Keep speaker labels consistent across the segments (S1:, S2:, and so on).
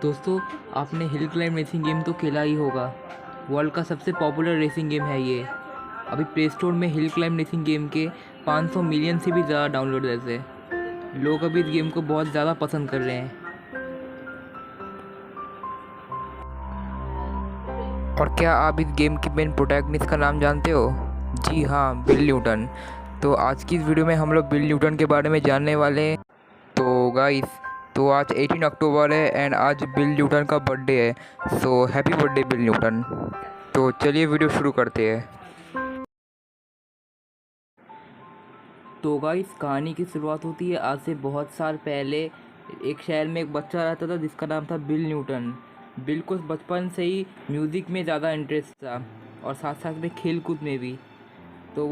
S1: दोस्तों, आपने hill climb racing game तो खेला ही होगा। वर्ल्ड का सबसे पॉपुलर रेसिंग गेम है ये। अभी प्ले स्टोर में हिल क्लाइंब रेसिंग गेम के 500 मिलियन से भी ज़्यादा डाउनलोड हैं। लोग अभी इस गेम को बहुत ज़्यादा पसंद कर रहे हैं। और क्या आप इस गेम के मेन प्रोटैगनिस्ट का नाम जानते हो? जी हाँ, बिल न्यूटन। तो आज की इस वीडियो में हम लोग बिल न्यूटन के बारे में जानने वाले हैं। तो गाइस, तो आज 18 अक्टूबर है एंड आज बिल न्यूटन का बर्थडे है। So happy birthday bill Newton. तो चलिए वीडियो शुरू करते हैं। तो गाइस, कहानी की शुरुआत होती है आज से बहुत साल पहले। एक शहर में एक बच्चा रहता था जिसका नाम था बिल न्यूटन। बिल को बचपन से ही म्यूज़िक में ज़्यादा इंटरेस्ट था और साथ साथ में खेल कूद में भी। तो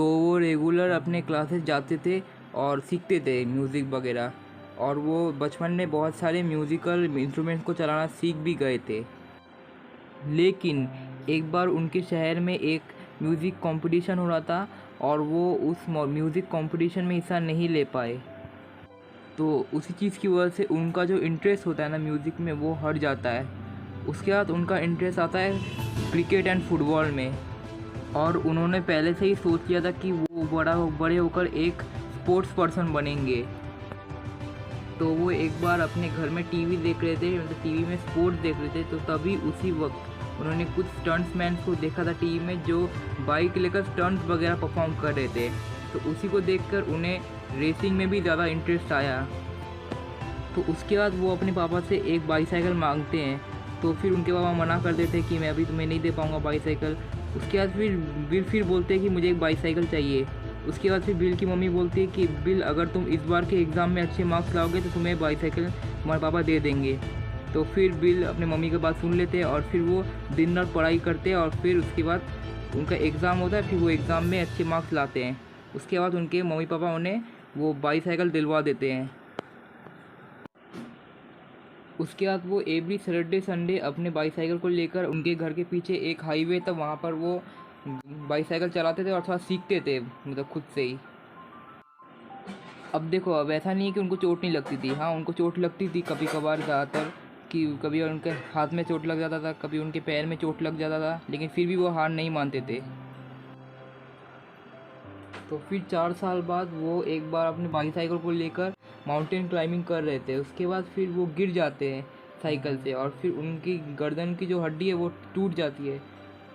S1: वो रेगुलर अपने क्लासेस जाते थे और सीखते थे म्यूज़िक वगैरह। और वो बचपन में बहुत सारे म्यूज़िकल इंस्ट्रूमेंट्स को चलाना सीख भी गए थे। लेकिन एक बार उनके शहर में एक म्यूज़िक कंपटीशन हो रहा था और वो उस म्यूज़िक कंपटीशन में हिस्सा नहीं ले पाए। तो उसी चीज़ की वजह से उनका जो इंटरेस्ट होता है ना म्यूज़िक में, वो हट जाता है। उसके बाद उनका इंटरेस्ट आता है क्रिकेट एंड फुटबॉल में। और उन्होंने पहले से ही सोच लिया था कि वो बड़े होकर एक स्पोर्ट्स पर्सन बनेंगे। तो वो एक बार अपने घर में टीवी देख रहे थे, मतलब टीवी में स्पोर्ट्स देख रहे थे। तो तभी उसी वक्त उन्होंने कुछ स्टंट्समैन को देखा था टीवी में, जो बाइक लेकर स्टंट्स वगैरह परफॉर्म कर रहे थे। तो उसी को देखकर उन्हें रेसिंग में भी ज़्यादा इंटरेस्ट आया। तो उसके बाद वो अपने पापा से एक बाईसाइकिल मांगते हैं। तो फिर उनके पापा मना कर देते हैं कि मैं अभी तुम्हें नहीं दे पाऊँगा बाईसाइकिल। उसके बाद फिर बोलते हैं कि मुझे एक बाईसाइकिल चाहिए। उसके बाद फिर बिल की मम्मी बोलती है कि बिल, अगर तुम इस बार के एग्ज़ाम में अच्छे मार्क्स लाओगे तो तुम्हें बाईसाइकिल तुम्हारे पापा दे देंगे। तो फिर बिल अपने मम्मी की बात सुन लेते हैं और फिर वो दिन रात पढ़ाई करते हैं। और फिर उसके बाद उनका एग्ज़ाम होता है, फिर वो एग्ज़ाम में अच्छे मार्क्स लाते हैं। उसके बाद उनके मम्मी पापा उन्हें वो बाईसाइकिल दिलवा देते हैं। उसके बाद वो एवरी सैटरडे संडे अपने बाईसाइकिल को लेकर उनके घर के पीछे एक हाईवे था, वहाँ पर वो बाईसाइकिल चलाते थे और थोड़ा सीखते थे, मतलब खुद से ही। अब देखो, अब ऐसा नहीं है कि उनको चोट नहीं लगती थी। हाँ, उनको चोट लगती थी कभी कभार, ज़्यादातर कि कभी उनके हाथ में चोट लग जाता था, कभी उनके पैर में चोट लग जाता था, लेकिन फिर भी वो हार नहीं मानते थे। तो फिर 4 साल बाद वो एक बार अपने बाईसाइकिल को लेकर माउंटेन क्लाइंबिंग कर रहे थे। उसके बाद फिर वो गिर जाते हैं साइकिल से और फिर उनकी गर्दन की जो हड्डी है वो टूट जाती है।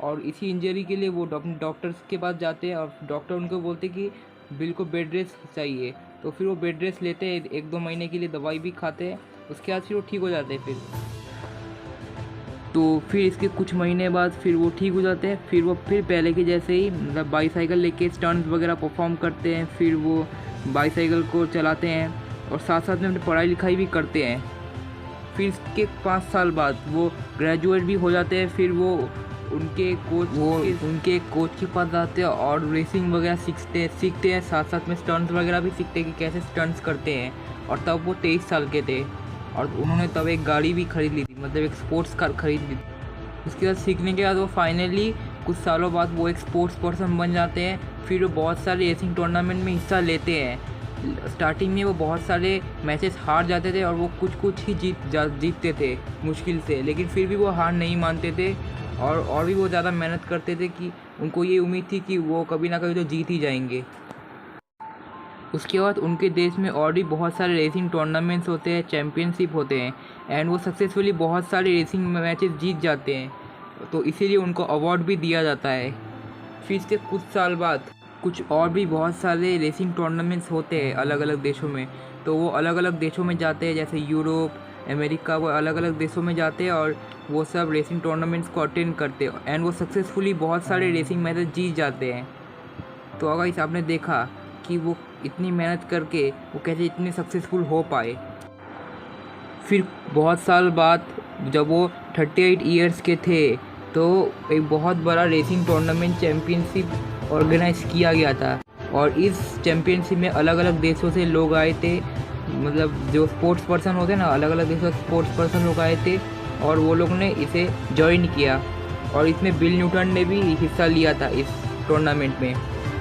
S1: और इसी इंजरी के लिए वो डॉक्टर्स के पास जाते हैं और डॉक्टर उनको बोलते कि बिल को बेड रेस्ट चाहिए। तो फिर वो बेड रेस्ट लेते हैं, 1-2 महीने के लिए दवाई भी खाते हैं। उसके बाद फिर वो ठीक हो जाते हैं। फिर इसके कुछ महीने बाद फिर वो ठीक हो जाते हैं। फिर वो फिर पहले के जैसे ही, मतलब बाईसाइकिल लेके स्टंट्स वगैरह परफॉर्म करते हैं। फिर वो बाईसाइकिल को चलाते हैं और साथ साथ में अपनी पढ़ाई लिखाई भी करते हैं। फिर इसके 5 साल बाद वो ग्रेजुएट भी हो जाते हैं। फिर वो उनके कोच के पास जाते हैं और रेसिंग वगैरह सीखते हैं। साथ साथ में स्टंट्स वगैरह भी सीखते हैं कि कैसे स्टंट्स करते हैं। और तब वो 23 साल के थे और उन्होंने तब एक गाड़ी भी खरीद ली थी, मतलब एक स्पोर्ट्स कार खरीद ली थी। उसके बाद सीखने के बाद वो फाइनली कुछ सालों बाद वो एक स्पोर्ट्स पर्सन बन जाते हैं। फिर वो बहुत सारे रेसिंग टूर्नामेंट में हिस्सा लेते हैं। स्टार्टिंग में वो बहुत सारे मैचेस हार जाते थे और वो कुछ ही जीतते थे मुश्किल से, लेकिन फिर भी वो हार नहीं मानते थे और भी वो ज़्यादा मेहनत करते थे कि उनको ये उम्मीद थी कि वो कभी ना कभी तो जीत ही जाएंगे। उसके बाद उनके देश में और भी बहुत सारे रेसिंग टूर्नामेंट्स होते हैं, चैम्पियनशिप होते हैं एंड वो सक्सेसफुली बहुत सारे रेसिंग मैचेस जीत जाते हैं। तो इसीलिए उनको अवार्ड भी दिया जाता है। फिर इसके कुछ साल बाद कुछ और भी बहुत सारे रेसिंग टूर्नामेंट्स होते हैं अलग अलग देशों में। तो वो अलग अलग देशों में जाते हैं, जैसे यूरोप, अमेरिका, वो अलग अलग देशों में जाते हैं और वो सब रेसिंग टूर्नामेंट्स को अटेंड करते हैं एंड वो सक्सेसफुली बहुत सारे रेसिंग मैचेस जीत जाते हैं। तो अगर इस आपने देखा कि वो इतनी मेहनत करके वो कैसे इतने सक्सेसफुल हो पाए। फिर बहुत साल बाद जब वो 38 ईयर्स के थे तो एक बहुत बड़ा रेसिंग टूर्नामेंट चैम्पियनशिप ऑर्गेनाइज किया गया था और इस चैम्पियनशिप में अलग अलग देशों से लोग आए थे, मतलब जो स्पोर्ट्स पर्सन होते हैं ना, अलग अलग देशों से स्पोर्ट्स पर्सन लोग आए थे और वो लोग ने इसे ज्वाइन किया। और इसमें बिल न्यूटन ने भी हिस्सा लिया था इस टूर्नामेंट में।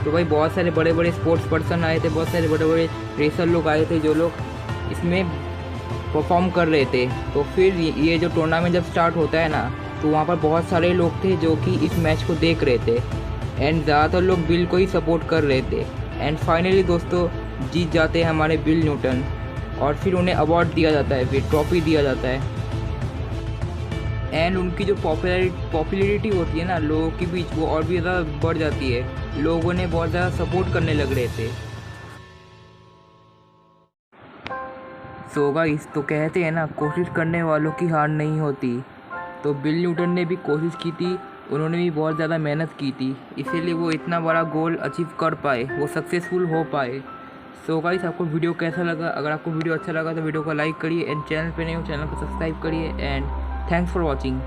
S1: तो भाई बहुत सारे बड़े बड़े स्पोर्ट्स पर्सन आए थे, बहुत सारे बड़े बड़े रेसर लोग आए थे जो लोग इसमें परफॉर्म कर रहे थे। तो फिर ये जो टूर्नामेंट जब स्टार्ट होता है ना, तो वहाँ पर बहुत सारे लोग थे जो कि इस मैच को देख रहे थे एंड ज़्यादातर लोग बिल को ही सपोर्ट कर रहे थे। एंड फाइनली दोस्तों जीत जाते हैं हमारे बिल न्यूटन और फिर उन्हें अवार्ड दिया जाता है, फिर ट्रॉफी दिया जाता है। एंड उनकी जो पॉपुलैरिटी होती है ना लोगों के बीच, वो और भी ज़्यादा बढ़ जाती है। लोगों ने बहुत ज़्यादा सपोर्ट करने लग रहे थे। सो गाइस, तो कहते हैं ना कोशिश करने वालों की हार नहीं होती। तो बिल न्यूटन ने भी कोशिश की थी, उन्होंने भी बहुत ज़्यादा मेहनत की थी, इसीलिए वो इतना बड़ा गोल अचीव कर पाए, वो सक्सेसफुल हो पाए। सो गाइस, आपको वीडियो कैसा लगा? अगर आपको वीडियो अच्छा लगा तो वीडियो को लाइक करिए एंड चैनल पे नहीं हो चैनल को सब्सक्राइब करिए एंड थैंक्स फॉर वॉचिंग।